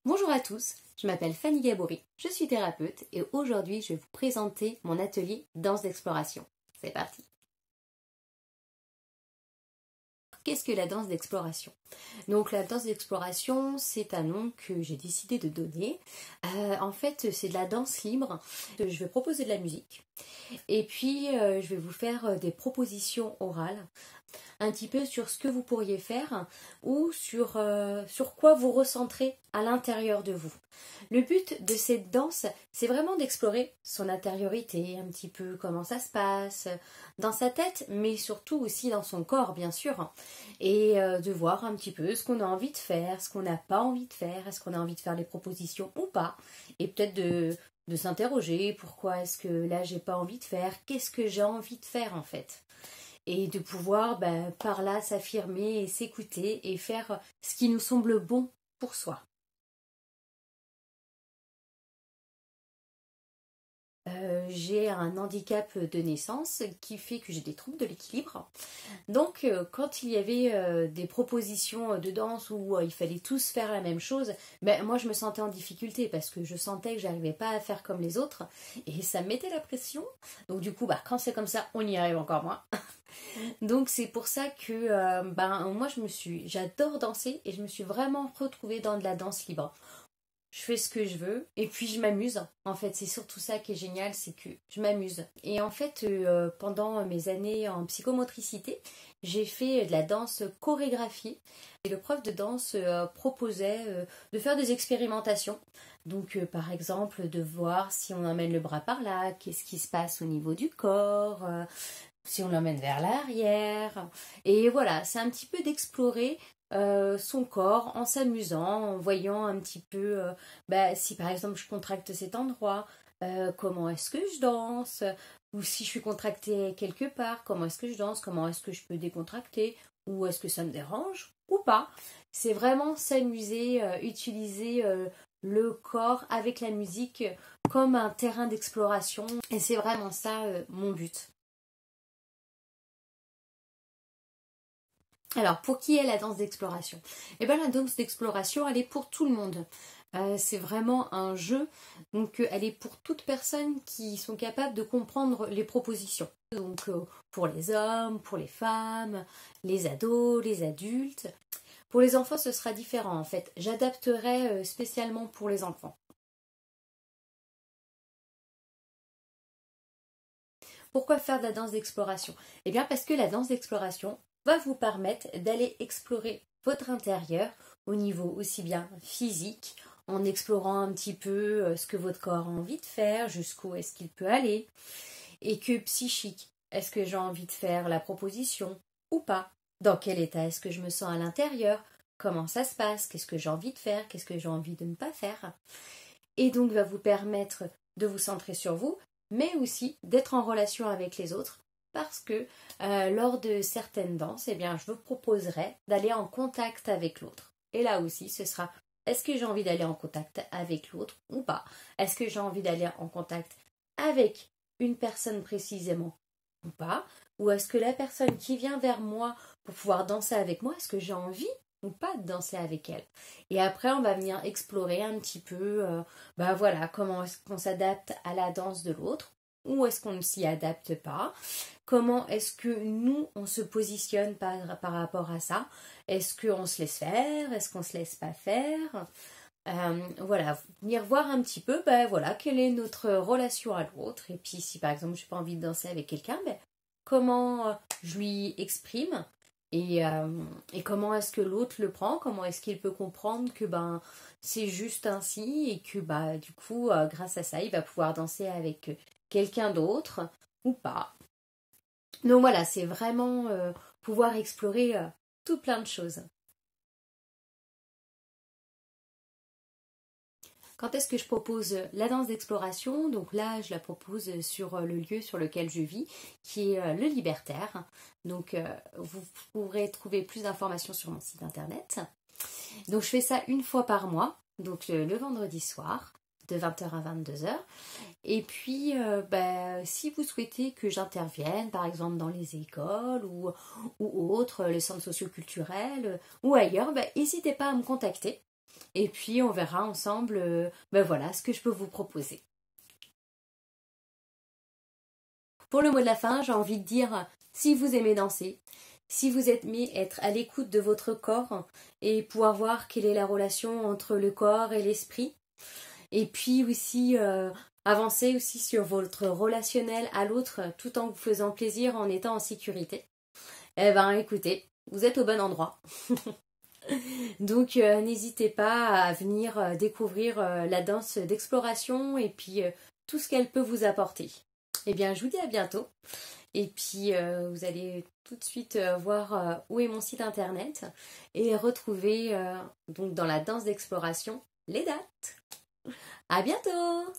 Bonjour à tous, je m'appelle Fanny Gabory, je suis thérapeute et aujourd'hui je vais vous présenter mon atelier danse d'exploration. C'est parti! Qu'est-ce que la danse d'exploration? Donc la danse d'exploration, c'est un nom que j'ai décidé de donner. En fait, c'est de la danse libre. Je vais proposer de la musique et puis je vais vous faire des propositions orales un petit peu sur ce que vous pourriez faire ou sur quoi vous recentrez à l'intérieur de vous. Le but de cette danse, c'est vraiment d'explorer son intériorité, un petit peu comment ça se passe dans sa tête, mais surtout aussi dans son corps, bien sûr, et de voir un petit peu ce qu'on a envie de faire, ce qu'on n'a pas envie de faire, est-ce qu'on a envie de faire des propositions ou pas, et peut-être de s'interroger, pourquoi est-ce que là j'ai pas envie de faire, qu'est-ce que j'ai envie de faire en fait. Et de pouvoir par là s'affirmer et s'écouter et faire ce qui nous semble bon pour soi. J'ai un handicap de naissance qui fait que j'ai des troubles de l'équilibre. Donc quand il y avait des propositions de danse où il fallait tous faire la même chose, moi je me sentais en difficulté parce que je sentais que j'arrivais pas à faire comme les autres et ça me mettait la pression. Donc du coup quand c'est comme ça, on y arrive encore moins. Donc c'est pour ça que moi j'adore danser et je me suis vraiment retrouvée dans de la danse libre. Je fais ce que je veux et puis je m'amuse. En fait, c'est surtout ça qui est génial, c'est que je m'amuse. Et en fait, pendant mes années en psychomotricité, j'ai fait de la danse chorégraphiée. Et le prof de danse proposait de faire des expérimentations. Donc, par exemple, de voir si on emmène le bras par là, qu'est-ce qui se passe au niveau du corps, si on l'emmène vers l'arrière. Et voilà, c'est un petit peu d'explorer son corps en s'amusant, en voyant un petit peu si par exemple je contracte cet endroit, comment est-ce que je danse, ou si je suis contractée quelque part, comment est-ce que je danse, comment est-ce que je peux décontracter, ou est-ce que ça me dérange ou pas. C'est vraiment s'amuser, utiliser le corps avec la musique comme un terrain d'exploration, et c'est vraiment ça mon but. Alors, pour qui est la danse d'exploration? Eh bien, la danse d'exploration, elle est pour tout le monde. C'est vraiment un jeu, donc elle est pour toute personne qui sont capables de comprendre les propositions. Donc, pour les hommes, pour les femmes, les ados, les adultes. Pour les enfants, ce sera différent en fait. J'adapterai spécialement pour les enfants. Pourquoi faire de la danse d'exploration? Eh bien, parce que la danse d'exploration va vous permettre d'aller explorer votre intérieur au niveau aussi bien physique, en explorant un petit peu ce que votre corps a envie de faire, jusqu'où est-ce qu'il peut aller, et que psychique, est-ce que j'ai envie de faire la proposition ou pas? Dans quel état est-ce que je me sens à l'intérieur? Comment ça se passe? Qu'est-ce que j'ai envie de faire? Qu'est-ce que j'ai envie de ne pas faire? Et donc va vous permettre de vous centrer sur vous, mais aussi d'être en relation avec les autres, parce que lors de certaines danses, eh bien, je vous proposerai d'aller en contact avec l'autre. Et là aussi, ce sera, est-ce que j'ai envie d'aller en contact avec l'autre ou pas? Est-ce que j'ai envie d'aller en contact avec une personne précisément ou pas? Ou est-ce que la personne qui vient vers moi pour pouvoir danser avec moi, est-ce que j'ai envie ou pas de danser avec elle? Et après, on va venir explorer un petit peu, comment est-ce qu'on s'adapte à la danse de l'autre, ou est-ce qu'on ne s'y adapte pas? Comment est-ce que nous, on se positionne par rapport à ça? Est-ce qu'on se laisse faire? Est-ce qu'on se laisse pas faire? Venir voir un petit peu, quelle est notre relation à l'autre. Et puis, si par exemple, je n'ai pas envie de danser avec quelqu'un, comment je lui exprime et comment est-ce que l'autre le prend, comment est-ce qu'il peut comprendre que c'est juste ainsi et que du coup, grâce à ça, il va pouvoir danser avec quelqu'un d'autre ou pas. Donc voilà, c'est vraiment pouvoir explorer tout plein de choses. Quand est-ce que je propose la danse d'exploration? Donc là, je la propose sur le lieu sur lequel je vis, qui est le Libertaire. Donc vous pourrez trouver plus d'informations sur mon site internet. Donc je fais ça une fois par mois, donc le vendredi soir, de 20h à 22h. Et puis, si vous souhaitez que j'intervienne, par exemple dans les écoles ou autres, les centres socioculturels ou ailleurs, n'hésitez pas à me contacter. Et puis on verra ensemble ben voilà, ce que je peux vous proposer. Pour le mot de la fin, j'ai envie de dire, si vous aimez danser, si vous aimez être à l'écoute de votre corps et pouvoir voir quelle est la relation entre le corps et l'esprit, et puis aussi avancer aussi sur votre relationnel à l'autre tout en vous faisant plaisir, en étant en sécurité, eh ben écoutez, vous êtes au bon endroit. Donc n'hésitez pas à venir découvrir la danse d'exploration et puis tout ce qu'elle peut vous apporter. Eh bien, je vous dis à bientôt. Et puis, vous allez tout de suite voir où est mon site internet et retrouver donc dans la danse d'exploration les dates. À bientôt!